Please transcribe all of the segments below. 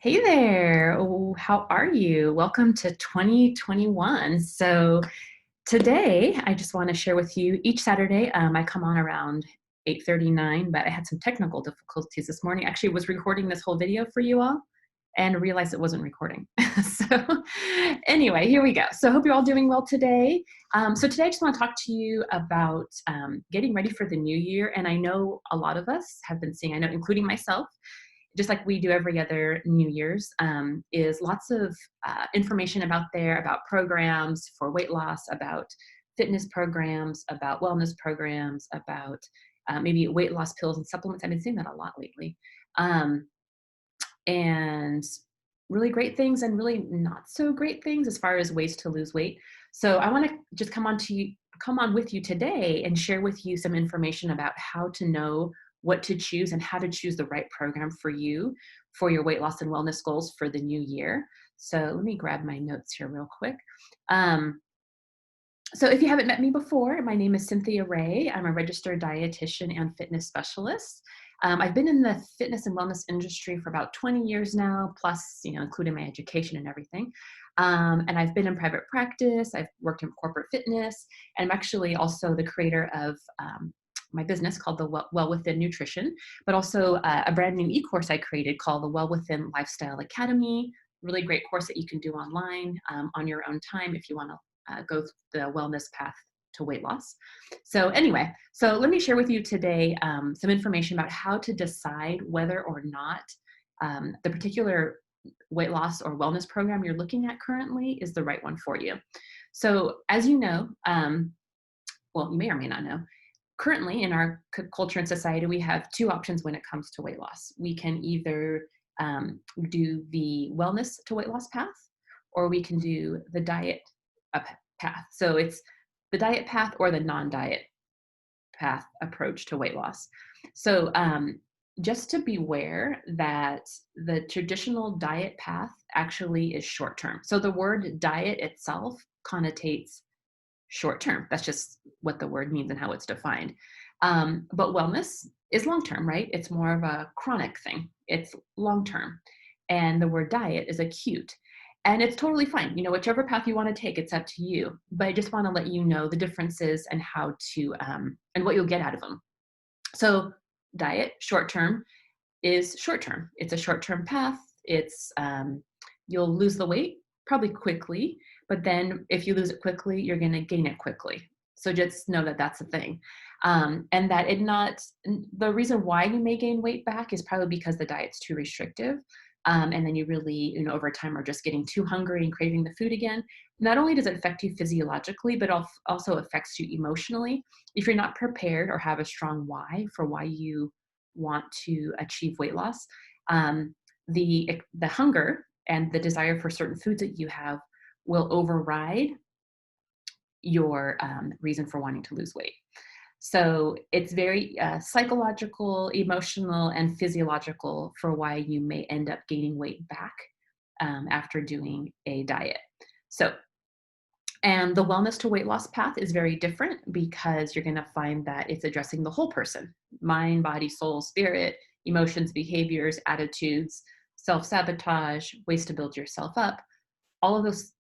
Hey there. Oh, how are you? Welcome to 2021. So today, I just want to share with you each Saturday. I come on around 8:39, but I had some technical difficulties this morning. Actually, was recording this whole video for you all and realized it wasn't recording. So anyway, here we go. So I hope you're all doing well today. So today, I just want to talk to you about getting ready for the new year. And I know a lot of us have been seeing, I know, including myself, just like we do every other New Year's, is lots of information about there about programs for weight loss, about fitness programs, about wellness programs, about maybe weight loss pills and supplements. I've been seeing that a lot lately. Um, and really great things and really not so great things as far as ways to lose weight. So I want to just come on with you today and share with you some information about how to know what to choose and how to choose the right program for you for your weight loss and wellness goals for the new year. So let me grab my notes here real quick. Um, so if you haven't met me before, my name is Cynthia Ray. I'm a registered dietitian and fitness specialist. I've been in the fitness and wellness industry for about 20 years now, plus, including my education and everything. And I've been in private practice. I've worked in corporate fitness. And I'm actually also the creator of my business called the Well Within Nutrition, but also a brand new e-course I created called the Well Within Lifestyle Academy. Really great course that you can do online on your own time if you want to go the wellness path to weight loss. So anyway, so let me share with you today some information about how to decide whether or not the particular weight loss or wellness program you're looking at currently is the right one for you. So as you know, well, you may or may not know, currently in our culture and society, we have two options when it comes to weight loss. We can either do the wellness to weight loss path, or we can do the diet path. So it's the diet path or the non-diet path approach to weight loss. So just to beware that the traditional diet path actually is short-term. So the word diet itself connotates short-term. That's just what the word means and how it's defined. But wellness is long-term, right? It's more of a chronic thing. It's long-term. And the word diet is acute. And it's totally fine. Whichever path you want to take, it's up to you. But I just want to let you know the differences and how to, and what you'll get out of them. So diet, short-term, is short-term. It's a short-term path. It's, you'll lose the weight probably quickly, but then if you lose it quickly, you're going to gain it quickly. So just know that that's a thing. And that the reason why you may gain weight back is probably because the diet's too restrictive. And then you really, over time are just getting too hungry and craving the food again. Not only does it affect you physiologically, but also affects you emotionally. If you're not prepared or have a strong why for why you want to achieve weight loss, the hunger and the desire for certain foods that you have will override your reason for wanting to lose weight. So it's very psychological, emotional, and physiological for why you may end up gaining weight back after doing a diet. And the wellness to weight loss path is very different because you're going to find that it's addressing the whole person: mind, body, soul, spirit, emotions, behaviors, attitudes, self-sabotage, ways to build yourself up. All of those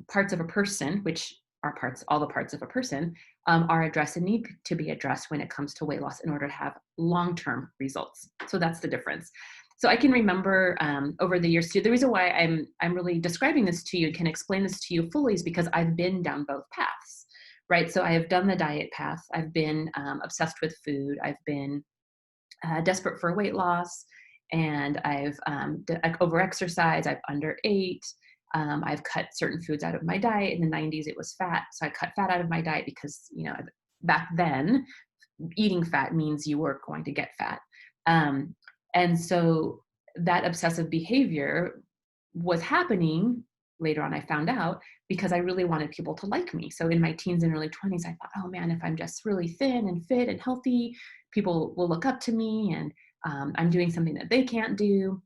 parts of a person, which are all the parts of a person, are addressed and need to be addressed when it comes to weight loss in order to have long-term results. So that's the difference. So I can remember over the years too, the reason why I'm really describing this to you and can explain this to you fully is because I've been down both paths, right? So I have done the diet path. I've been obsessed with food. I've been desperate for weight loss, and I've over-exercised. I've underate. I've cut certain foods out of my diet. In the 90s, it was fat. So I cut fat out of my diet because, back then, eating fat means you were going to get fat. And so that obsessive behavior was happening later on, I found out, because I really wanted people to like me. So in my teens and early 20s, I thought, oh man, if I'm just really thin and fit and healthy, people will look up to me, and I'm doing something that they can't do.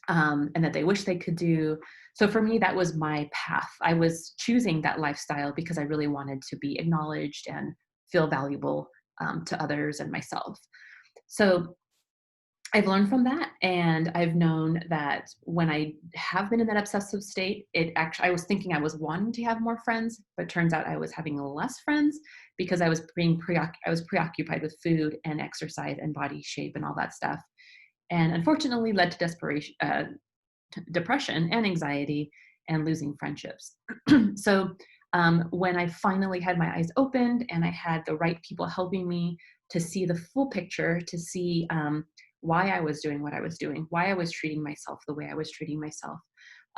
And that they wish they could do. So for me, that was my path. I was choosing that lifestyle because I really wanted to be acknowledged and feel valuable to others and myself. So I've learned from that, and I've known that when I have been in that obsessive state, I was thinking I was wanting to have more friends, but turns out I was having less friends because I was preoccupied with food and exercise and body shape and all that stuff, and unfortunately led to depression and anxiety and losing friendships. So when I finally had my eyes opened and I had the right people helping me to see the full picture, to see why I was doing what I was doing, why I was treating myself the way I was treating myself,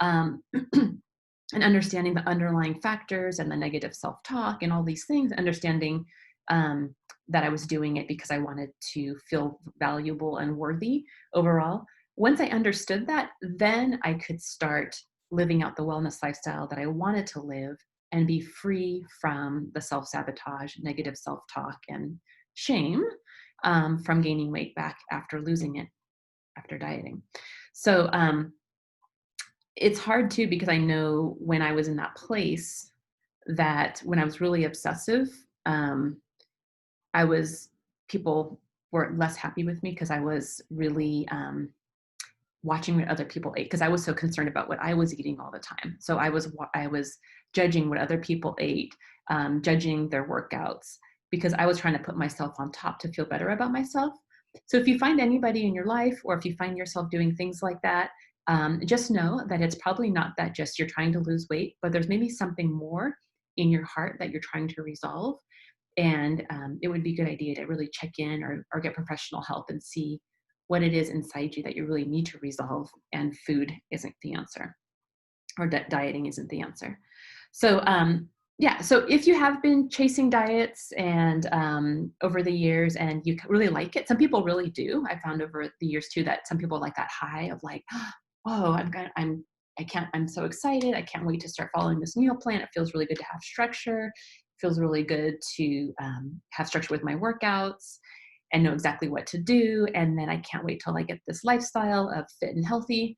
um, and understanding the underlying factors and the negative self-talk and all these things, understanding um, that I was doing it because I wanted to feel valuable and worthy overall. Once I understood that, then I could start living out the wellness lifestyle that I wanted to live and be free from the self-sabotage, negative self-talk, and shame from gaining weight back after losing it, after dieting. So it's hard too, because I know when I was in that place, that when I was really obsessive, um, I was people were less happy with me because I was really watching what other people ate, because I was so concerned about what I was eating all the time. So I was judging what other people ate, judging their workouts, because I was trying to put myself on top to feel better about myself. So if you find anybody in your life, or if you find yourself doing things like that, just know that it's probably not that just you're trying to lose weight, but there's maybe something more in your heart that you're trying to resolve. And it would be a good idea to really check in, or get professional help and see what it is inside you that you really need to resolve. And food isn't the answer, or dieting isn't the answer. So yeah, so if you have been chasing diets and over the years, and you really like it, some people really do. I found over the years too that some people like that high of like, oh, I'm so excited. I can't wait to start following this meal plan. It feels really good to have structure. It feels really good to have structure with my workouts and know exactly what to do. And then I can't wait till I get this lifestyle of fit and healthy.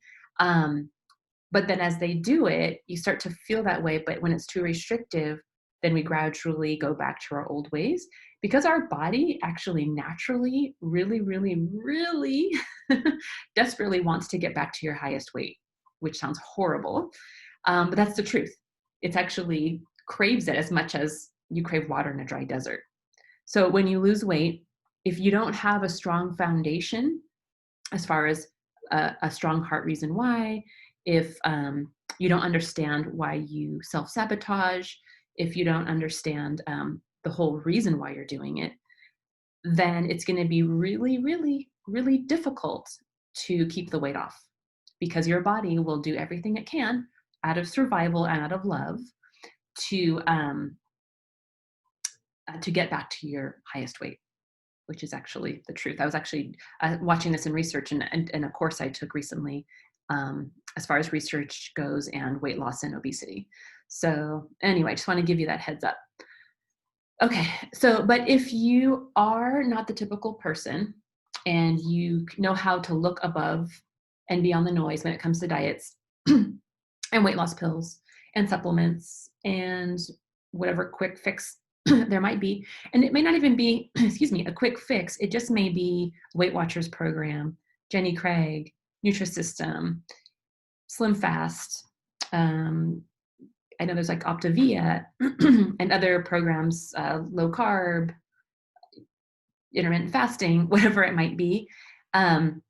But then as they do it, you start to feel that way. But when it's too restrictive, then we gradually go back to our old ways, because our body actually naturally really, really, really desperately wants to get back to your highest weight, which sounds horrible. But that's the truth. It's actually craves it as much as you crave water in a dry desert. So when you lose weight, if you don't have a strong foundation, as far as a strong heart reason why, if you don't understand why you self-sabotage, if you don't understand the whole reason why you're doing it, then it's going to be really, really, really difficult to keep the weight off, because your body will do everything it can out of survival and out of love to get back to your highest weight, which is actually the truth. I was actually watching this in research and a course I took recently, as far as research goes and weight loss and obesity. So anyway, I just want to give you that heads up. Okay, so but if you are not the typical person and you know how to look above and beyond the noise when it comes to diets and weight loss pills and supplements and whatever quick fix there might be. And it may not even be, excuse me, a quick fix. It just may be Weight Watchers program, Jenny Craig, Nutrisystem, Slim Fast. I know there's like Optavia and other programs, low carb, intermittent fasting, whatever it might be. You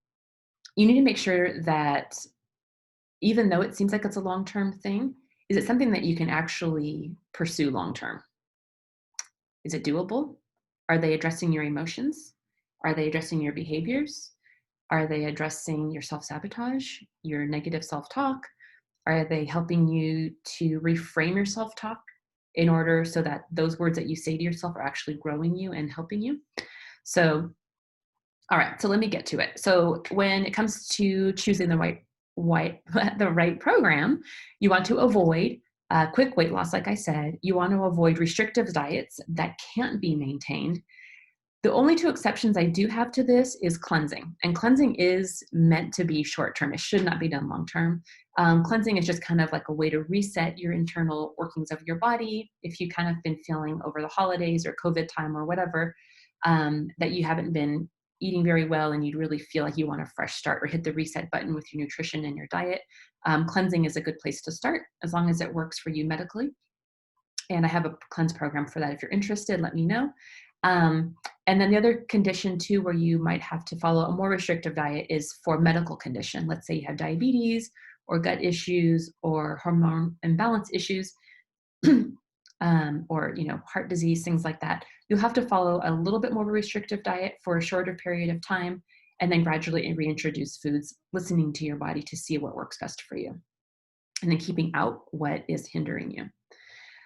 need to make sure that even though it seems like it's a long-term thing, is it something that you can actually pursue long-term? Is it doable? Are they addressing your emotions? Are they addressing your behaviors? Are they addressing your self-sabotage, your negative self-talk? Are they helping you to reframe your self-talk in order so that those words that you say to yourself are actually growing you and helping you? So, all right, so let me get to it. So when it comes to choosing the the right program, you want to avoid quick weight loss, like I said. You want to avoid restrictive diets that can't be maintained. The only two exceptions I do have to this is cleansing. And cleansing is meant to be short-term. It should not be done long-term. Cleansing is just kind of like a way to reset your internal workings of your body. If you kind of been feeling over the holidays or COVID time or whatever, that you haven't been eating very well and you really feel like you want a fresh start or hit the reset button with your nutrition and your diet, cleansing is a good place to start as long as it works for you medically. And I have a cleanse program for that. If you're interested, let me know. Um, and then the other condition too, where you might have to follow a more restrictive diet is for medical condition. Let's say you have diabetes or gut issues or hormone imbalance issues, or heart disease, things like that. You'll have to follow a little bit more of a restrictive diet for a shorter period of time, and then gradually reintroduce foods, listening to your body to see what works best for you, and then keeping out what is hindering you.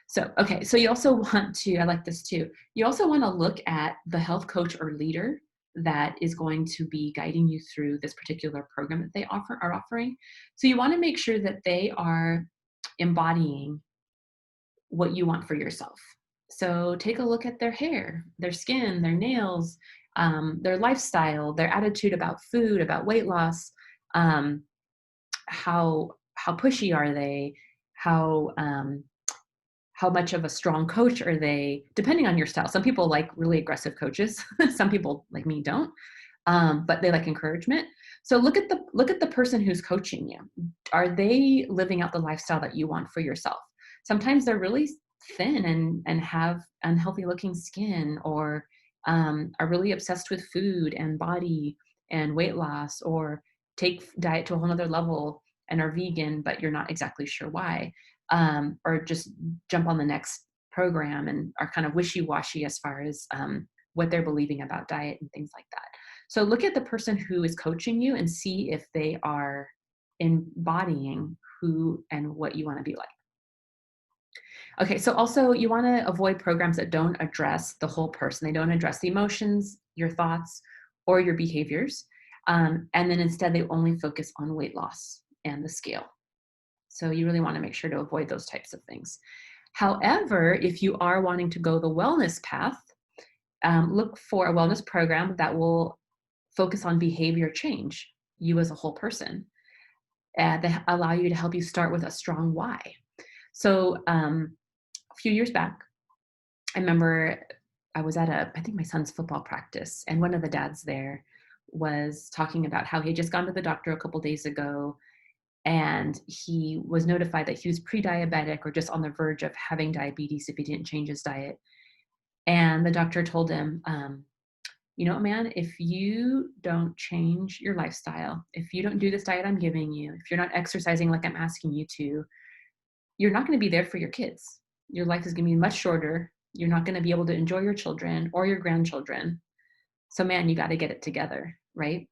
So, okay, so you also want to, I like this too, you also want to look at the health coach or leader that is going to be guiding you through this particular program that they are offering. So you want to make sure that they are embodying what you want for yourself. So take a look at their hair, their skin, their nails, their lifestyle, their attitude about food, about weight loss. How pushy are they? How much of a strong coach are they, depending on your style. Some people like really aggressive coaches. Some people like me don't, but they like encouragement. So look at the person who's coaching you. Are they living out the lifestyle that you want for yourself? Sometimes they're really thin and have unhealthy looking skin, or are really obsessed with food and body and weight loss, or take diet to a whole nother level and are vegan, but you're not exactly sure why, or just jump on the next program and are kind of wishy-washy as far as what they're believing about diet and things like that. So look at the person who is coaching you and see if they are embodying who and what you want to be like. Okay, so also you want to avoid programs that don't address the whole person. They don't address the emotions, your thoughts, or your behaviors. And then instead, they only focus on weight loss and the scale. So you really want to make sure to avoid those types of things. However, if you are wanting to go the wellness path, look for a wellness program that will focus on behavior change, you as a whole person, that allow you to help you start with a strong why. So a few years back, I remember I was at I think my son's football practice, and one of the dads there was talking about how he had just gone to the doctor a couple days ago, and he was notified that he was pre-diabetic or just on the verge of having diabetes if he didn't change his diet. And the doctor told him, you know what, man, if you don't change your lifestyle, if you don't do this diet I'm giving you, if you're not exercising like I'm asking you to, you're not going to be there for your kids. Your life is going to be much shorter. You're not going to be able to enjoy your children or your grandchildren. So man, you got to get it together, right?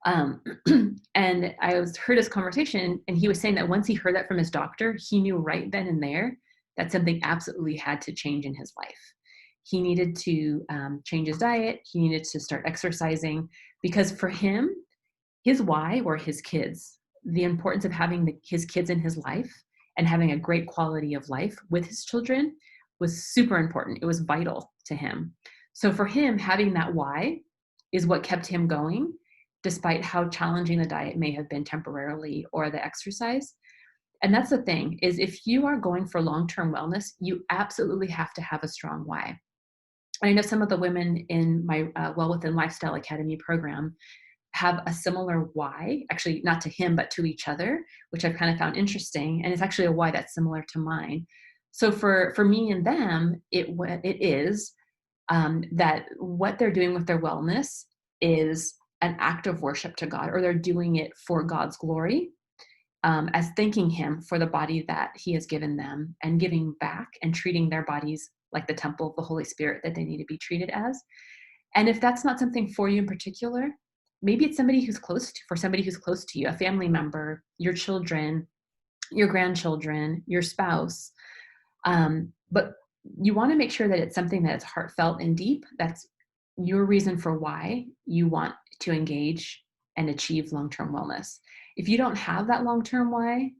And I heard his conversation, and he was saying that once he heard that from his doctor, he knew right then and there that something absolutely had to change in his life. He needed to change his diet. He needed to start exercising, because for him, his why were his kids. The importance of having his kids in his life and having a great quality of life with his children was super important. It was vital to him. So for him, having that why is what kept him going, despite how challenging the diet may have been temporarily or the exercise. And that's the thing, is if you are going for long-term wellness, you absolutely have to have a strong why. And I know some of the women in my Well Within Lifestyle Academy program have a similar why, actually not to him, but to each other, which I've kind of found interesting. And it's actually a why that's similar to mine. So for me and them, it is that what they're doing with their wellness is an act of worship to God, or they're doing it for God's glory, as thanking him for the body that he has given them, and giving back and treating their bodies like the temple of the Holy Spirit that they need to be treated as. And if that's not something for you in particular, maybe it's somebody who's close to you, a family member, your children, your grandchildren, your spouse. But you want to make sure that it's something that's heartfelt and deep. That's your reason for why you want to engage and achieve long-term wellness. If you don't have that long-term why,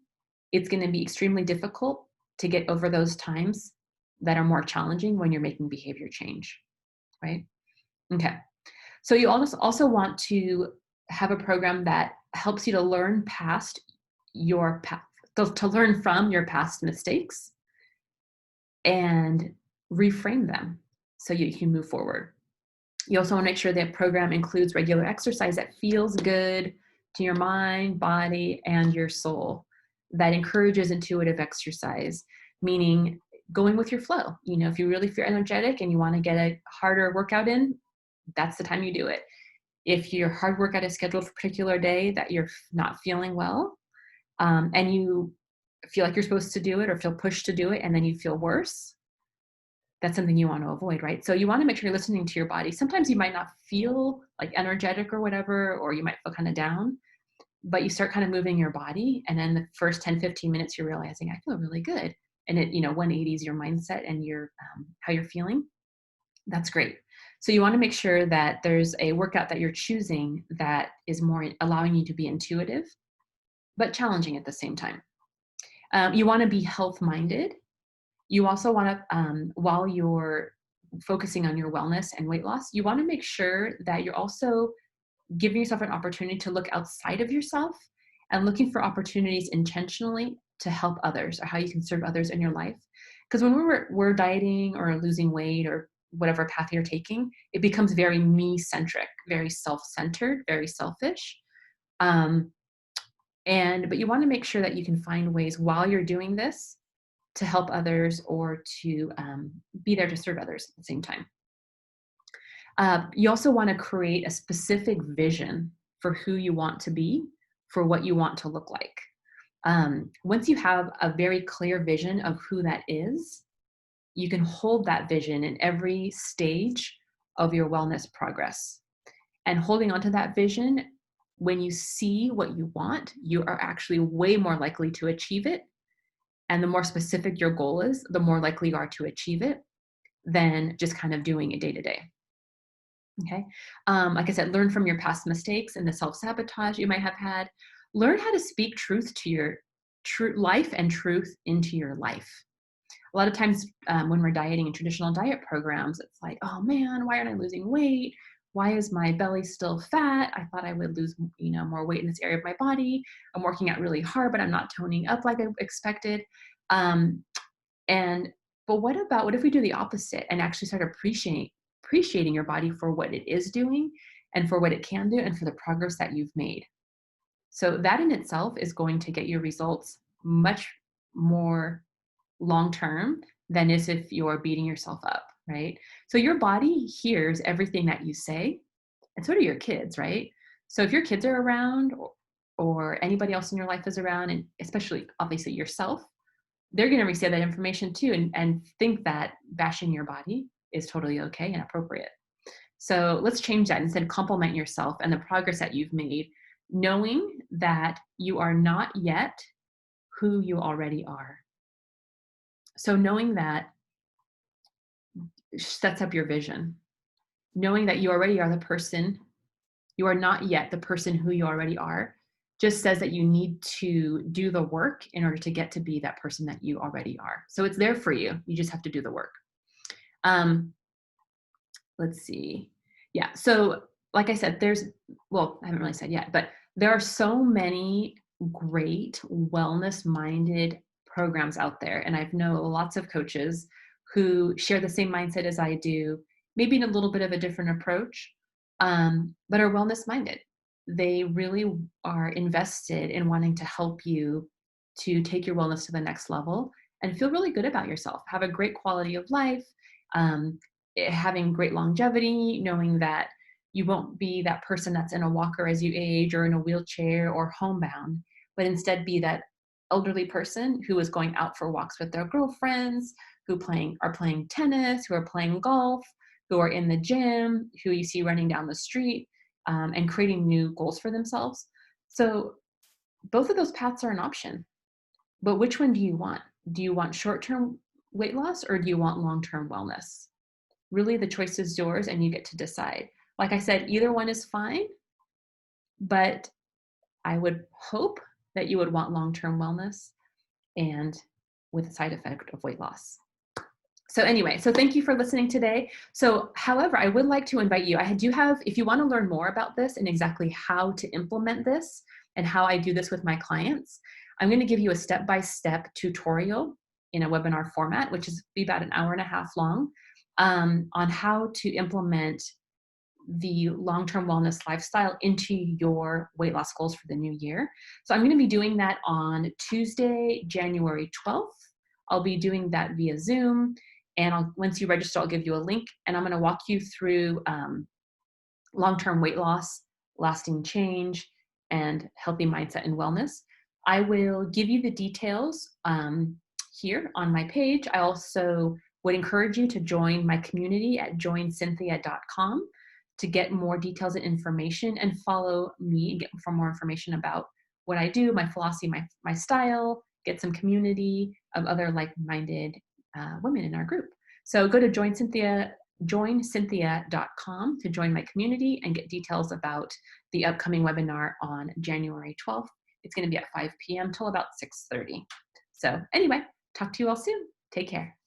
it's going to be extremely difficult to get over those times that are more challenging when you're making behavior change, right? Okay. So you also want to have a program that helps you to learn past your past, to learn from your past mistakes and reframe them so you can move forward. You also want to make sure that program includes regular exercise that feels good to your mind, body, and your soul, that encourages intuitive exercise, meaning going with your flow. If you really feel energetic and you want to get a harder workout in, that's the time you do it. If your hard workout is scheduled for a particular day that you're not feeling well, and you feel like you're supposed to do it or feel pushed to do it, and then you feel worse, that's something you want to avoid, right? So you want to make sure you're listening to your body. Sometimes you might not feel like energetic or whatever, or you might feel kind of down, but you start kind of moving your body. And then the first 10, 15 minutes, you're realizing, I feel really good. And it, 180s your mindset and your, how you're feeling. That's great. So you want to make sure that there's a workout that you're choosing that is more allowing you to be intuitive, but challenging at the same time. You want to be health minded. You also want to, while you're focusing on your wellness and weight loss, you want to make sure that you're also giving yourself an opportunity to look outside of yourself and looking for opportunities intentionally to help others or how you can serve others in your life. Because when we're dieting or losing weight or whatever path you're taking, it becomes very me-centric, very self-centered, very selfish. But you want to make sure that you can find ways while you're doing this to help others or to be there to serve others at the same time. You also want to create a specific vision for who you want to be, for what you want to look like. Once you have a very clear vision of who that is, you can hold that vision in every stage of your wellness progress. And holding onto that vision, when you see what you want, you are actually way more likely to achieve it. And the more specific your goal is, the more likely you are to achieve it than just kind of doing it day to day. Okay. Like I said, learn from your past mistakes and the self-sabotage you might have had. Learn how to speak truth to your true life and truth into your life. A lot of times when we're dieting in traditional diet programs, it's like, oh man, why aren't I losing weight? Why is my belly still fat? I thought I would lose, more weight in this area of my body. I'm working out really hard, but I'm not toning up like I expected. Um, and but what if we do the opposite and actually start appreciating your body for what it is doing and for what it can do and for the progress that you've made? So that in itself is going to get your results much more long term than is if you're beating yourself up, right? So your body hears everything that you say, and so do your kids, right? So if your kids are around or anybody else in your life is around, and especially obviously yourself, they're going to receive that information too and think that bashing your body is totally okay and appropriate. So let's change that. Instead, compliment yourself and the progress that you've made, knowing that you are not yet who you already are. So knowing that sets up your vision. Knowing that you already are the person, you are not yet the person who you already are, just says that you need to do the work in order to get to be that person that you already are. So it's there for you. You just have to do the work. Let's see. Yeah. So like I said, I haven't really said yet, but there are so many great wellness minded programs out there. And I know lots of coaches who share the same mindset as I do, maybe in a little bit of a different approach, but are wellness minded. They really are invested in wanting to help you to take your wellness to the next level and feel really good about yourself, have a great quality of life, having great longevity, knowing that you won't be that person that's in a walker as you age or in a wheelchair or homebound, but instead be that elderly person who is going out for walks with their girlfriends, who are playing tennis, who are playing golf, who are in the gym, who you see running down the street, and creating new goals for themselves. So both of those paths are an option. But which one do you want? Do you want short-term weight loss or do you want long-term wellness? Really, the choice is yours and you get to decide. Like I said, either one is fine, but I would hope that you would want long-term wellness and with a side effect of weight loss. So anyway, so thank you for listening today. So however, I would like to invite you, if you want to learn more about this and exactly how to implement this and how I do this with my clients, I'm going to give you a step-by-step tutorial in a webinar format, which is be about an hour and a half long, on how to implement the long-term wellness lifestyle into your weight loss goals for the new year. So I'm going to be doing that on Tuesday, January 12th. I'll be doing that via Zoom. And once you register, I'll give you a link, and I'm going to walk you through long-term weight loss, lasting change, and healthy mindset and wellness. I will give you the details here on my page. I also would encourage you to join my community at joincynthia.com to get more details and information, and follow me and get for more information about what I do, my philosophy, my style, get some community of other like-minded women in our group. So go to joincynthia.com to join my community and get details about the upcoming webinar on January 12th. It's going to be at 5 p.m. till about 6:30. So anyway, talk to you all soon. Take care.